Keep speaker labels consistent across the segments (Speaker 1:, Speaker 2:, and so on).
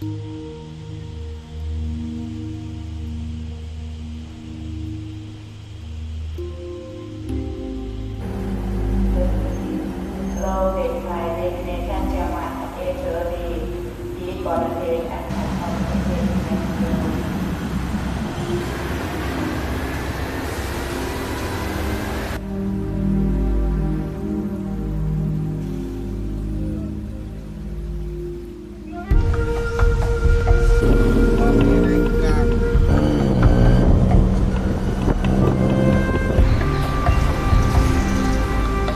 Speaker 1: ถ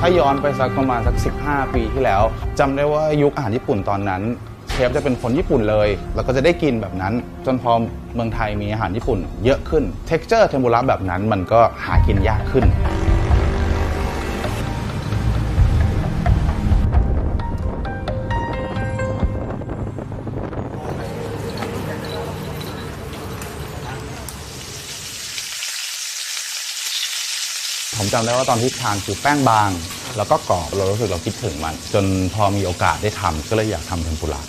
Speaker 1: ้าย้อนไปสักประมาณสัก15 ปีที่แล้วจำได้ว่ายุคอาหารญี่ปุ่นตอนนั้นเชฟจะเป็นคนญี่ปุ่นเลยแล้วก็จะได้กินแบบนั้นจนพอเมืองไทยมีอาหารญี่ปุ่นเยอะขึ้น texture เทมปุระแบบนั้นมันก็หากินยากขึ้นผมจำได้ว่าตอนที่ทานคือแป้งบางแล้วก็กรอบเรารู้สึกเราคิดถึงมันจนพอมีโอกาสได้ทำก็เลยอยากทำเทมปุระ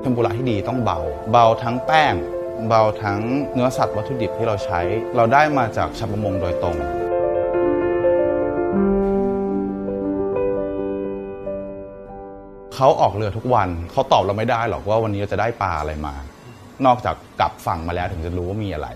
Speaker 1: เทมปุระที่ดีต้องเบาทั้งแป้งเบาทั้งเนื้อสัตว์วัตถุดิบที่เราใช้เราได้มาจากชาวประมงโดยตรงเขาออกเรือทุกวันเขาตอบเราไม่ได้หรอกว่าวันนี้เราจะได้ปลาอะไรมานอกจากกลับฝั่งมาแล้วถึงจะรู้ว่ามีอะไร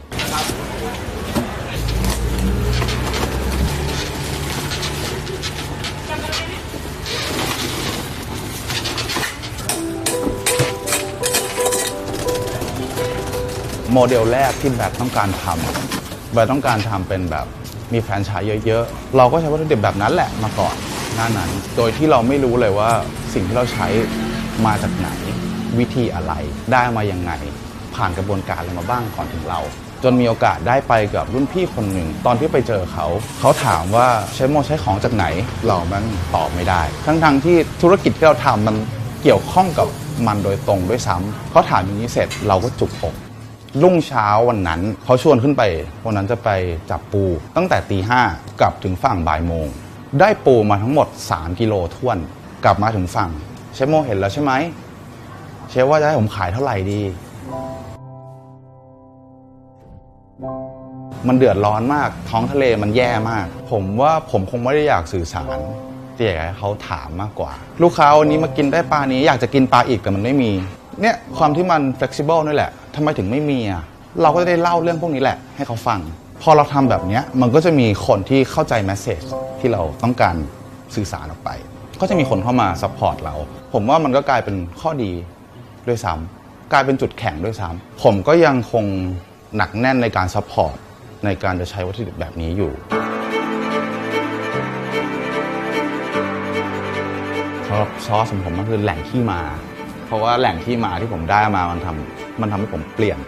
Speaker 1: โมเดลแรกที่แบบต้องการทำเป็นแบบมีแฟรนไชส์เยอะๆเราก็ใช้วัตถุดิบแบบนั้นแหละมาก่อนหน้านั้นโดยที่เราไม่รู้เลยว่าสิ่งที่เราใช้มาจากไหนวิธีอะไรได้มายังไงผ่านกระบวนการอะไรมาบ้างก่อนถึงเราจนมีโอกาสได้ไปกับรุ่นพี่คนหนึ่งตอนที่ไปเจอเขาถามว่าใช้ของจากไหนเรามันตอบไม่ได้ทั้งที่ธุรกิจที่เราทำมันเกี่ยวข้องกับมันโดยตรงด้วยซ้ำเขาถามอย่างนี้เสร็จเราก็จุกอกรุ่งเช้าวันนั้นเขาชวนขึ้นไปวันนั้นจะไปจับปูตั้งแต่ตี 5กลับถึงฝั่งบ่ายโมงได้ปูมาทั้งหมด3 กิโลท้วนกลับมาถึงฝั่งเชฟโมเห็นแล้วใช่ไหมเชฟว่าจะให้ผมขายเท่าไหร่ดีมันเดือดร้อนมากท้องทะเลมันแย่มากผมว่าผมคงไม่ได้อยากสื่อสารแต่อยากให้เขาถามมากกว่าลูกค้าวันนี้มากินได้ปลานี้อยากจะกินปลาอีกแต่มันไม่มีเนี่ยความที่มัน flexible นี่แหละทำไมถึงไม่มีอ่ะเราก็จะได้เล่าเรื่องพวกนี้แหละให้เขาฟังพอเราทำแบบนี้มันก็จะมีคนที่เข้าใจ message ที่เราต้องการสื่อสารออกไปก็จะมีคนเข้ามา support เราผมว่ามันก็กลายเป็นข้อดีด้วยซ้ำกลายเป็นจุดแข็งด้วยซ้ำผมก็ยังคงหนักแน่นในการ support ในการจะใช้วัตถุดิบแบบนี้อยู่สำหรับซอสของผมมันคือแหล่งที่มาเพราะว่าแหล่งที่มาที่ผมได้มามันทำให้ผมเปลี่ยน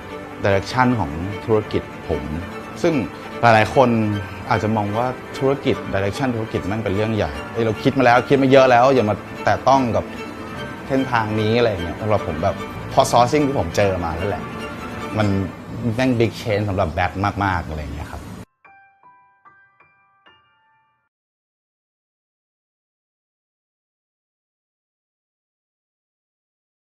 Speaker 1: direction ของธุรกิจผมซึ่งหลายๆคนอาจจะมองว่าธุรกิจ direction ธุรกิจมันเป็นเรื่องใหญ่เราคิดมาแล้วคิดมาเยอะแล้วอย่ามาแตะต้องกับเส้นทางนี้อะไรอย่างเงี้ยสำหรับผมแบบพอ sourcing ที่ผมเจอมาแล้วแหละมันแม่ง big change สำหรับแบทมากๆอะไรอย่างเงี้ยครับ